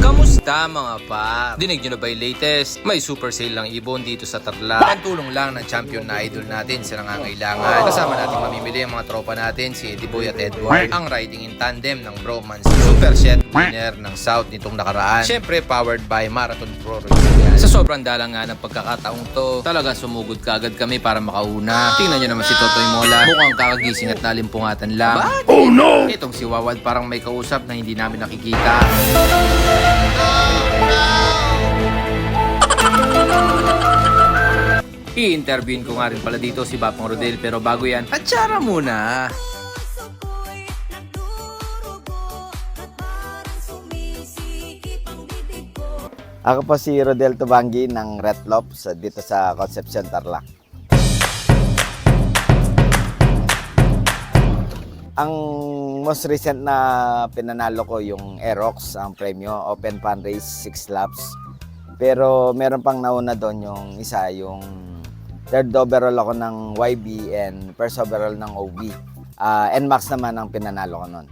Kamusta mga par? Dinig nyo na ba yung latest? May super sale lang ibon dito sa Tarlac. Ang tulong lang ng champion na idol natin sa nangangailangan. Kasama natin mamimili ang mga tropa natin, si Eddie Boy at Edward. Ang riding in tandem ng Bromance. Super set winner ng South nitong nakaraan. Siyempre powered by Marathon Pro Royal. Sa sobrang dalang nga ng pagkakataong to, talaga sumugod kaagad kami para makauna. Tingnan nyo naman si Totoy Mola. Mukhang kakagising at nalimpungatan lang. Oh no! Itong si Wawad parang may kausap na hindi namin nakikita. I-interviewin ko nga rin pala dito si Bapong Rodel, pero bago yan, atsara muna! Ako po si Rodel Tubangi ng Red Lobs dito sa Concepcion, Tarlac. Ang most recent na pinanalo ko yung Aerox, ang premyo, open fan race, 6 laps. Pero meron pang nauna doon yung isa, yung third overall ako ng YB and first overall ng OB. NMAX naman ang pinanalo ko noon.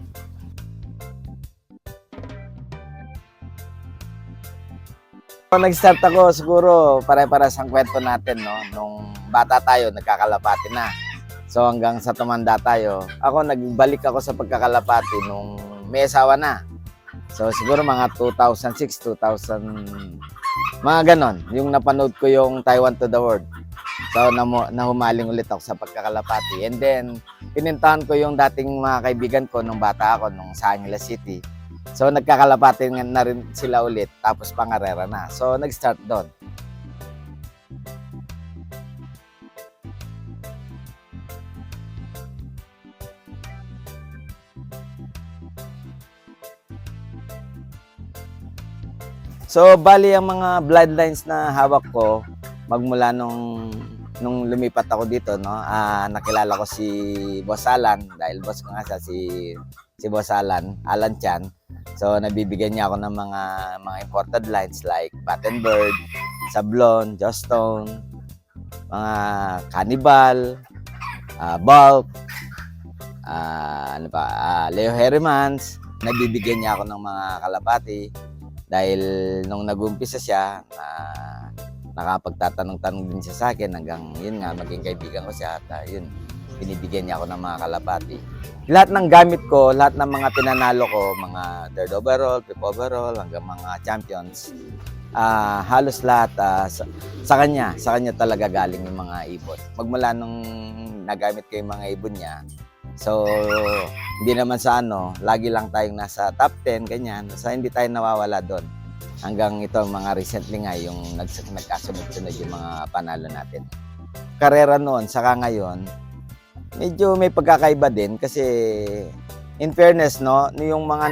Nag-start ako siguro pare-pares ang kwento natin, no? Nung bata tayo, nagkakalapati na. So hanggang sa tumanda tayo, nagbalik ako sa pagkakalapati nung may asawa na. So siguro mga 2006, 2000, mga ganon. Yung napanood ko yung Taiwan to the World. So nahumaling ulit ako sa pagkakalapati. And then, pinintahan ko yung dating mga kaibigan ko nung bata ako, nung sa Angeles City. So nagkakalapati na rin sila ulit, tapos pangarera na. So nag-start doon. So bali ang mga bloodlines na hawak ko magmula nung lumipat ako dito, no. Nakilala ko si Boss Alan, dahil boss ko nga siya, si Boss Alan Chan. So nabibigyan niya ako ng mga imported lines like Battenberg, Sablon, Jostone, mga Cannibal, Bulk, Leo Hermans. Nabibigyan niya ako ng mga kalapati dahil nung nag-umpisa siya, nakapagtatanong-tanong din siya sa akin hanggang yun nga, maging kaibigan ko siya at yun, binibigyan niya ako ng mga kalapati. Lahat ng gamit ko, lahat ng mga pinanalo ko, mga third overall, fifth overall, hanggang mga champions, halos lahat sa kanya talaga galing yung mga ibon. Magmula nung nagamit ko yung mga ibon niya, so hindi naman sa lagi lang tayong nasa top 10, ganyan. So hindi tayo nawawala doon. Hanggang ito, mga recently nga, yung nagkasunod-sunod yung mga panalo natin. Karera noon, saka ngayon, medyo may pagkakaiba din kasi in fairness, no, yung mga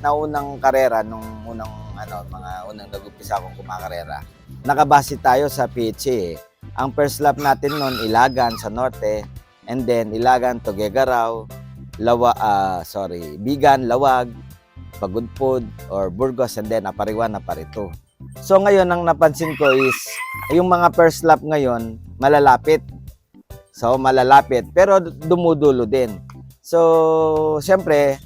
naunang karera nung mga unang nag-umpisa akong kumakarera, nakabase tayo sa PHA. Ang first lap natin noon, Ilagan sa norte, and then Ilagan to Gegaraw, Bigan, Lawag, Pagudpud or Burgos, and then Apariwan, Aparito. So ngayon ang napansin ko is yung mga first lap ngayon malalapit. So malalapit pero dumudulo din. So siyempre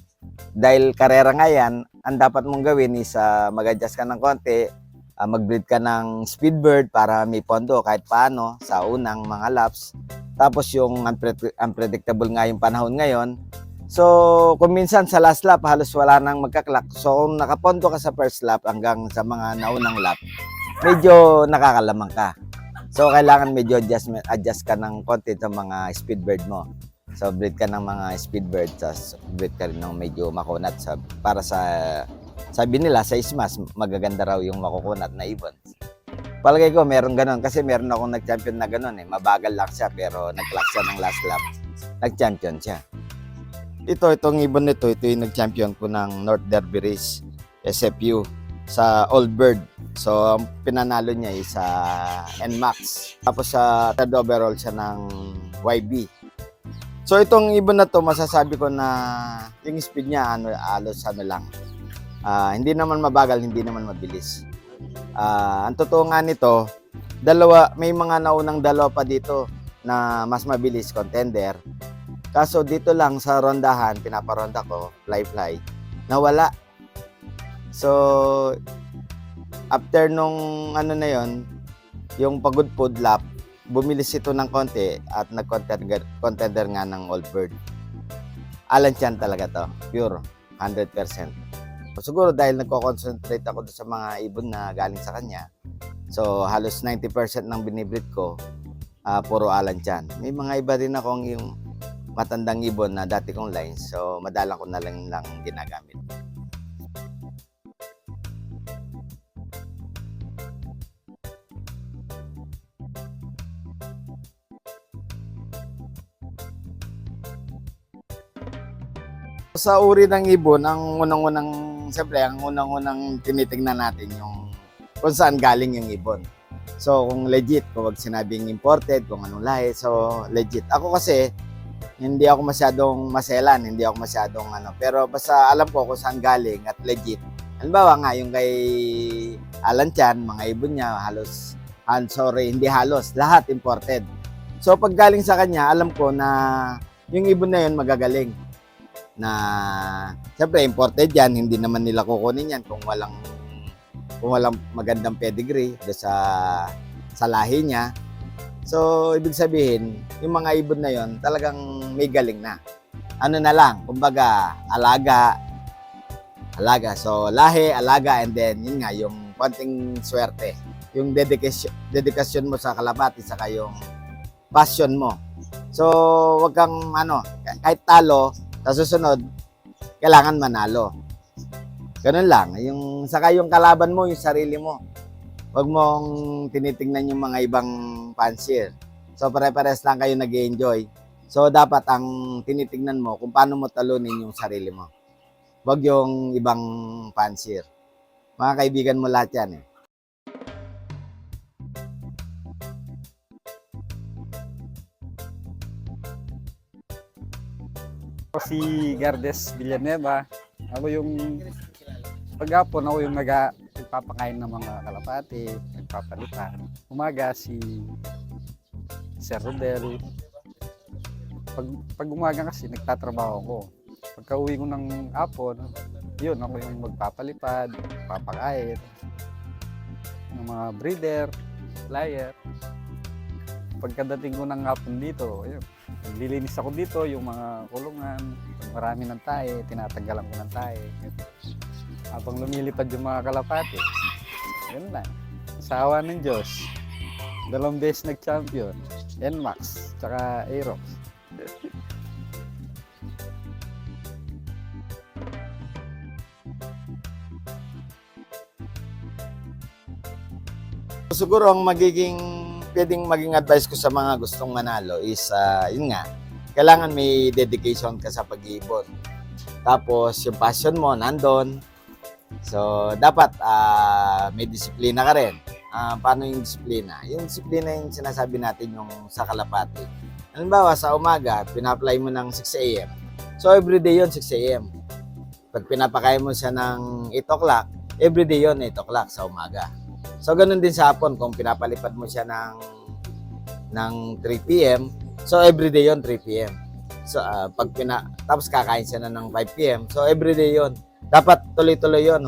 dahil karera nga yan, ang dapat mong gawin is mag-adjust ka ng konti, mag-breed ka ng Speedbird para may pondo kahit paano sa unang mga laps. Tapos yung unpredictable nga yung panahon ngayon. So, kung minsan sa last lap, halos wala nang magkaklak. So, kung nakapondo ka sa first lap hanggang sa mga naunang lap, medyo nakakalamang ka. So, kailangan medyo adjust ka ng konti sa mga Speedbird mo. So, breed ka ng mga Speedbird, tapos breed ka rin ng medyo makunat para sa, sabi nila, sa ismas, magaganda raw yung makukunat na ibon. Palagay ko, meron ganon. Kasi meron akong nag-champion na ganon eh. Mabagal lang siya, pero nag-clock siya ng last lap. Nag-champion siya. Itong ibon nito, ito yung nag-champion ko ng North Derby Race, SFU, sa Old Bird. So, ang pinanalo niya ay sa NMAX. Tapos sa third overall siya ng YB. So, itong ibon na to, masasabi ko na yung speed niya, alos lang. Hindi naman mabagal, hindi naman mabilis. Ang totoo nga nito, may mga naunang dalawa pa dito na mas mabilis contender. Kaso dito lang sa rondahan, pinaparonda ko, fly, nawala. So, after nung ano na yon, yung pagod food lap, bumilis ito ng konti at nag-contender nga ng All Bird. Alan Chan talaga to, pure, 100%. Siguro dahil nagko-concentrate ako sa mga ibon na galing sa kanya, so halos 90% ng binibreed ko, puro Alan Chan. May mga iba rin akong yung matandang ibon na dati kong lines, so madalang ko na lang ginagamit. Sa uri ng ibon, ang unang-unang tinitingnan natin yung kung saan galing yung ibon. So, kung legit, kung wag sinabing imported, kung anong lahi, so legit. Ako kasi, hindi ako masyadong maselan, hindi ako masyadong pero basta alam ko kung saan galing at legit. Halimbawa nga, yung kay Alan Chan, mga ibon niya, hindi halos, lahat imported. So, pag galing sa kanya, alam ko na yung ibon na yun magagaling. Na siyempre imported yan, hindi naman nila kukunin yan kung walang magandang pedigree sa lahi niya. So ibig sabihin, yung mga ibon na yon talagang may galing na. Ano na lang, kumbaga alaga. So lahi, alaga, and then yun nga yung konting swerte, yung dedikasyon mo sa kalapati saka yung passion mo. So wag kang kahit talo, sa susunod, kailangan manalo. Ganun lang. Saka yung kalaban mo, yung sarili mo. Huwag mong tinitingnan yung mga ibang fancier. So, pare-pares lang kayo nag-enjoy. So, dapat ang tinitingnan mo kung paano mo talunin yung sarili mo. Huwag yung ibang fancier. Mga kaibigan mo lahat yan eh. Ako si Gardes Villanueva. Ako yung paghapon ako yung nagpapakain ng mga kalapati, nagpapalitan. Umaga si Sir Rodel. Pag umaga kasi nagtatrabaho ako. Pagka uwi ko ng hapon, yun ako yung magpapalipad, papakain ng mga breeder, flyer. Pagkadating ko ng hapon dito, ayun, naglilinis ako dito, yung mga kulungan, marami ng tae, tinatanggalan ko ng tae. Habang lumilipad yung mga kalapati, yun lang. Sa awa ng Diyos, 2 beses nag-champion, NMAX, tsaka Aerox. Siguro ang pwedeng maging advice ko sa mga gustong manalo is, yun nga, kailangan may dedication ka sa pag-iibon. Tapos, yung passion mo, nandun. So, dapat may disiplina ka rin. Paano yung disiplina? Yung disiplina yung sinasabi natin yung sa kalapati. Halimbawa, sa umaga, pina-apply mo ng 6 a.m. So, everyday yun, 6 a.m. Pag pinapakain mo siya ng 8 o'clock, everyday yun, 8 o'clock sa umaga. So, ganun din sa hapon, kung pinapalipad mo siya ng 3 p.m., so everyday yon 3 p.m. So, tapos kakain siya na ng 5 p.m., so everyday yon. Dapat tuloy-tuloy yon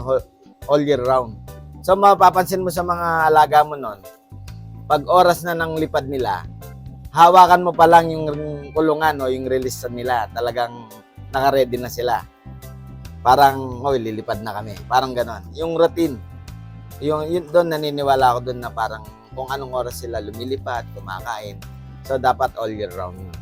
all year round. So, mapapansin mo sa mga alaga mo nun, pag oras na ng lipad nila, hawakan mo pa lang yung kulungan o yung release nila, talagang naka-ready na sila. Parang, lilipad na kami. Parang ganon. Yung routine. Yun doon naniniwala ako doon na parang kung anong oras sila lumilipad, kumakain. So dapat all year round yun.